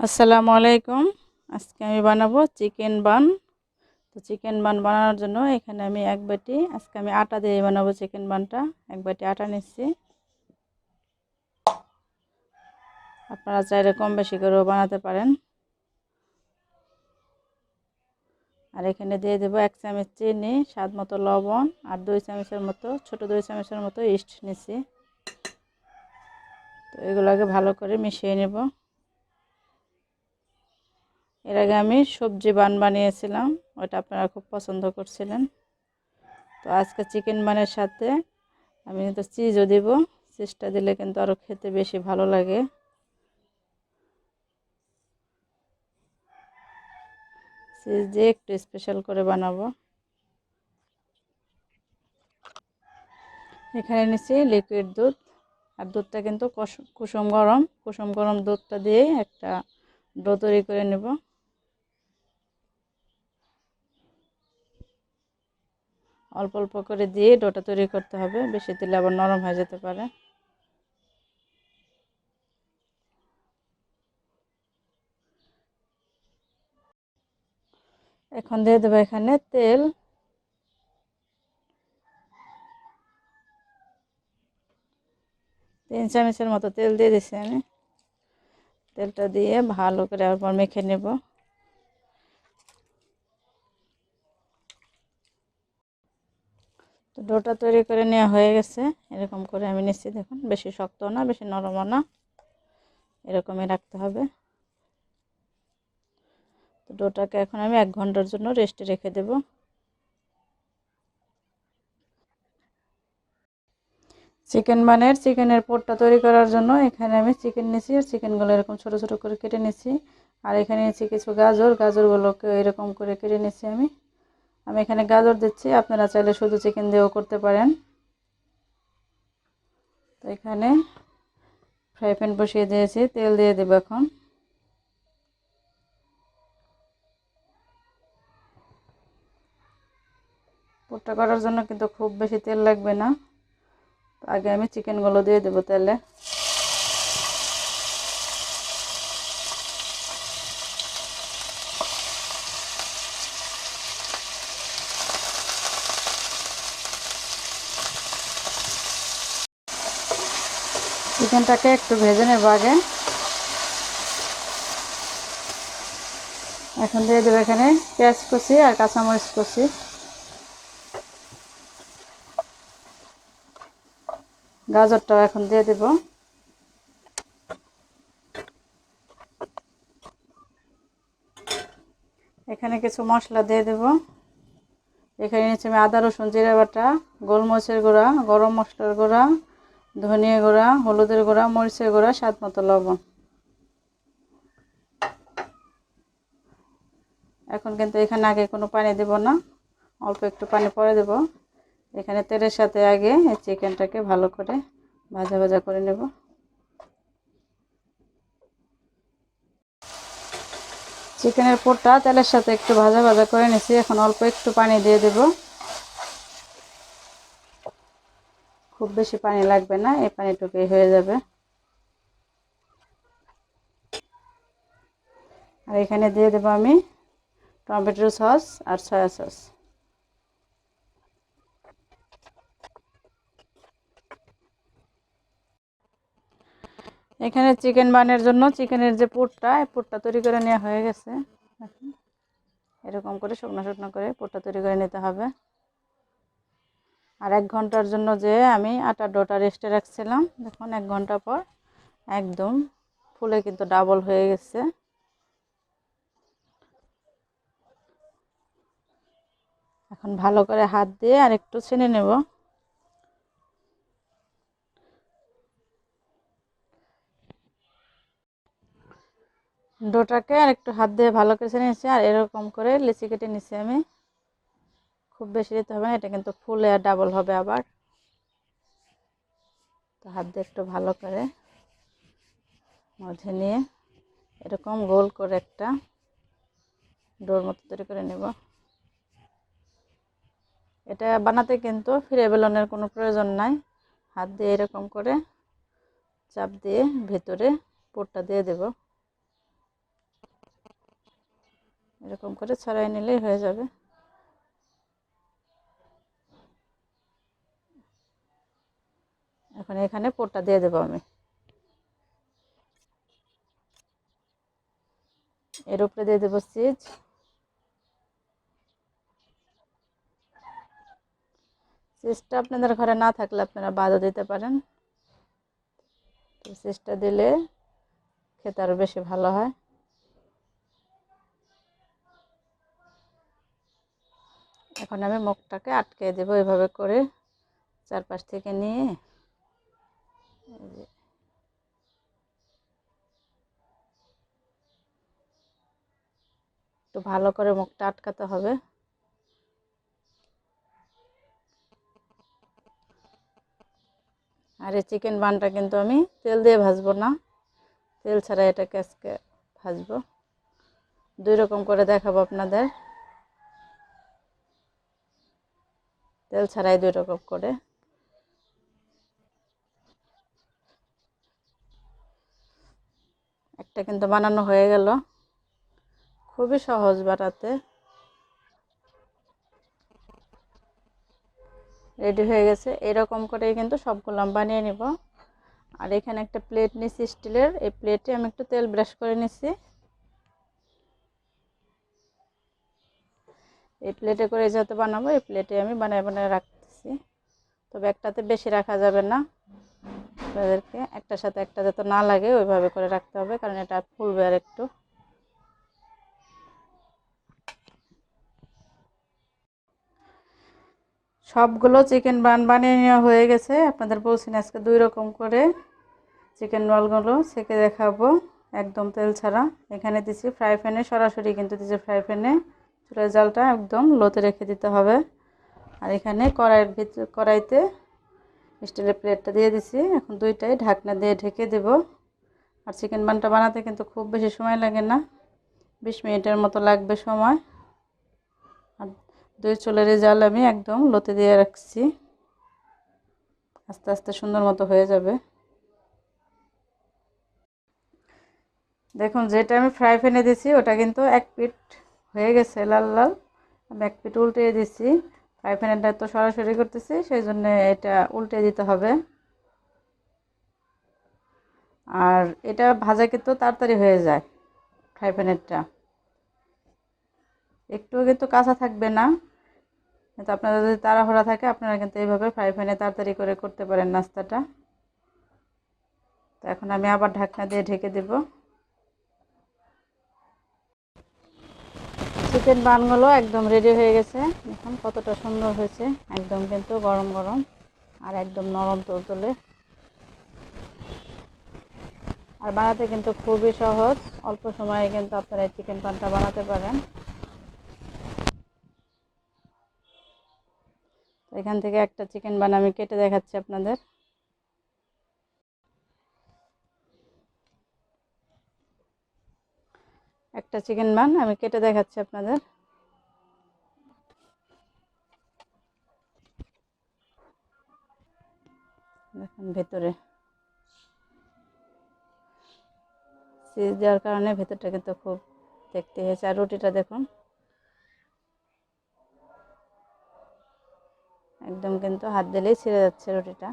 আসসালামু আলাইকুম। আজকে আমি বানাবো চিকেন বান। তো চিকেন বান বানানোর জন্য এখানে আমি এক বাটি, আজকে আমি আটা দিয়ে বানাবো চিকেন বানটা। এক বাটি আটা নিচ্ছি। আপনারা চাইলে কম বেশি করেও বানাতে পারেন। আর এখানে দিয়ে দেবো 1 চামচ চিনি, স্বাদ মতো লবণ আর 2 চামচের মতো, ছোট 2 চামচের মতো ইস্ট নিচ্ছি। তো এগুলোকে ভালো করে মিশিয়ে নেব। এর আগে আমি সবজি বান বানিয়েছিলাম, ওটা আপনারা খুব পছন্দ করছিলেন। তো আজকে চিকেন বানের সাথে আমি কিন্তু চিজও দিব। চিজটা দিলে কিন্তু আরও খেতে বেশি ভালো লাগে। চিজ দিয়ে একটু স্পেশাল করে বানাবো। এখানে নিচ্ছি লিকুইড দুধ, আর দুধটা কিন্তু কুসুম গরম দুধটা দিয়ে একটা ডো তৈরি করে নেব। অল্প অল্প করে দিয়ে ডোটা তৈরি করতে হবে, বেশি দিলে আবার নরম হয়ে যেতে পারে। এখন দিয়ে দেবো এখানে তেল। 3 চামচের মতো তেল দিয়ে দিচ্ছি আমি। তেলটা দিয়ে ভালো করে আবার মেখে নেব। তো ডোটা তৈরি করে নেওয়া হয়ে গেছে। এরকম করে আমি নিচ্ছি, দেখুন বেশি শক্ত না বেশি নরমও না, এরকমই রাখতে হবে। তো ডোটাকে এখন আমি 1 ঘন্টার জন্য রেস্টে রেখে দেব। চিকেনের পোরটা তৈরি করার জন্য এখানে আমি চিকেন নিয়েছি, আর চিকেনগুলো এরকম ছোট ছোট করে কেটে নিয়েছি। আর এখানে নিয়েছি কিছু গাজরগুলোকে এরকম করে কেটে নিয়েছি আমি। আমি এখানে গাজর দিচ্ছি, আপনারা চাইলে শুধু চিকেন দিয়েও করতে পারেন। তো এখানে ফ্রাই প্যান বসিয়ে দিয়েছি, তেল দিয়ে দেবো এখন। পোরটা করার জন্য কিন্তু খুব বেশি তেল লাগবে না। তো আগে আমি চিকেনগুলো দিয়ে দেবো তেলে। চিকেনটাকে একটু ভেজে নেব আগে। এখন দিয়ে দেবো এখানে পেঁয়াজ কুচি আর কাঁচামরিচ কুচি। গাজরটাও এখন দিয়ে দেব। এখানে কিছু মশলা দিয়ে দেব। এখানে নিচ্ছি আমি আদা রসুন জিরা বাটা, গোলমরিচের গুঁড়া, গরম মশলার গুঁড়া, ধনিয়া গুঁড়া, হলুদের গুঁড়া, মরিচের গুঁড়া, স্বাদ মতো লবণ। এখন কিন্তু এখানে আগে কোনো পানি দেব না, অল্প একটু পানি পরে দেব। এখানে তেলের সাথে আগে এই চিকেনটাকে ভালো করে ভাজা ভাজা করে নেব। চিকেনের পোরটা তেলের সাথে একটু ভাজা ভাজা করে নিয়েছি। এখন অল্প একটু পানি দিয়ে দেব। খুব বেশি পানি লাগবে না, এই পানিটুকুই হয়ে যাবে। আর এখানে দিয়ে দেব আমি টমেটো সস আর সয়া সস। এখানে চিকেন বানের জন্য চিকেনের যে পুরটা, এই পুরটা তৈরি করে নেওয়া হয়ে গেছে। এরকম করে শুকনো শুকনো করে পুরটা তৈরি করে নিতে হবে। আর 1 ঘন্টার জন্য যে আমি আটার ডোটা রেস্টে রাখছিলাম, দেখুন 1 ঘন্টা পর একদম ফুলে কিন্তু ডাবল হয়ে গেছে। এখন ভালো করে হাত দিয়ে আর একটু ছেনে নেব। ডোটাকে আর একটু হাত দিয়ে ভালো করে ছেনে নিচ্ছি, আর এরকম করে লিচি কেটে নিচ্ছি আমি। খুব বেশি দিতে হবে না, এটা কিন্তু ফুলে আর ডাবল হবে আবার। তো হাত দিয়ে একটু ভালো করে মধ্যে নিয়ে এরকম গোল করে একটা ডোর মতো তৈরি করে নেব। এটা বানাতে কিন্তু ফিরে বেলনের কোনো প্রয়োজন নাই। হাত দিয়ে এরকম করে চাপ দিয়ে ভেতরে পুরটা দিয়ে দেব। এরকম করে ছড়াই নিলেই হয়ে যাবে। এখন এখানে পুরটা দিয়ে দেবো আমি। এর উপরে দিয়ে দেবো চিজ। চিজটা আপনাদের ঘরে না থাকলে আপনারা বাদও দিতে পারেন। তো চিজটা দিলে খেতে আরও বেশি ভালো হয়। এখন আমি মুখটাকে আটকে দেবো এভাবে করে, চারপাশ থেকে নিয়ে একটু ভালো করে মুখটা আটকাতে হবে। আর এই চিকেন বানটা কিন্তু আমি তেল দিয়ে ভাজবো না, তেল ছাড়া এটাকে আজকে ভাজবো। দুই রকম করে দেখাবো আপনাদের, তেল ছাড়াই দুই রকম করে। একটা কিন্তু বানানো হয়ে গেল, খুবই সহজ বানাতে। রেডি হয়ে গেছে। এরকম করেই কিন্তু সবগুলো আমি বানিয়ে নিব। আর এখানে একটা প্লেট নিছি স্টিলের, এই প্লেটে আমি একটু তেল ব্রাশ করে নিছি। এই প্লেটে করে যেহেতু বানাবো, এই প্লেটে আমি বানিয়ে বানিয়ে রাখতেছি। তবে একটাতে বেশি রাখা যাবে না, আপনাদেরকে একটার সাথে একটা যাতে না লাগে ওইভাবে করে রাখতে হবে, কারণ এটা ফুলবে আর একটু। সবগুলো চিকেন বান বানিয়ে নেওয়া হয়ে গেছে। আপনাদের বলছি না আজকে দুই রকম করে চিকেন রোলগুলো ছেঁকে দেখাবো, একদম তেল ছাড়া। এখানে দিছি ফ্রাই প্যানে, সরাসরি কিন্তু দিছি ফ্রাই প্যানে। চুলার জালটা একদম লোতে রেখে দিতে হবে। আর এখানে কড়াইতে স্টিলের প্লেটটা দিয়ে দিছি। এখন দুইটাই ঢাকনা দিয়ে ঢেকে দেব। আর চিকেন বানটা বানাতে কিন্তু খুব বেশি সময় লাগে না, 20 মিনিটের মতো লাগবে সময়। আর দুই চুলের জাল আমি একদম লোতে দিয়ে রাখছি, আস্তে আস্তে সুন্দর মতো হয়ে যাবে। দেখুন যেটা আমি ফ্রাই প্যানে দিছি ওটা কিন্তু এক পিঠ হয়ে গেছে লাল লাল, আমি এক পিঠ উল্টে দিছি। ফ্রাই প্যানটা তো সরাসরি করতেছি, সেই জন্য এটা উল্টে দিতে হবে। আর এটা ভাজা কিন্তু তাড়াতাড়ি হয়ে যায়, ফ্রাই প্যানেরটা একটুও কিন্তু কাঁচা থাকবে না। কিন্তু আপনাদের যদি তাড়াহুড়া থাকে আপনারা কিন্তু এইভাবে ফ্রাই প্যানে তাড়াতাড়ি করে করতে পারেন নাস্তাটা। তো এখন আমি আবার ঢাকনা দিয়ে ঢেকে দেব। চিকেন বানগুলো একদম রেডি হয়ে গেছে। দেখুন কতটা সুন্দর হয়েছে, একদম কিন্তু গরম গরম আর একদম নরম তুলতুলে। আর বানাতে কিন্তু খুবই সহজ, অল্প সময়ে কিন্তু আপনারা এই চিকেন পানটা বানাতে পারেন। তো এখান থেকে একটা চিকেন বান আমি কেটে দেখাচ্ছি আপনাদের। একটা চিকেন বান আমি কেটে দেখাচ্ছি আপনাদের। দেখুন ভেতরে চিজ দেওয়ার কারণে ভেতরটা কিন্তু খুব দেখতে হয়েছে। আর রুটিটা দেখুন একদম কিন্তু হাত দিলেই ছিঁড়ে যাচ্ছে রুটিটা।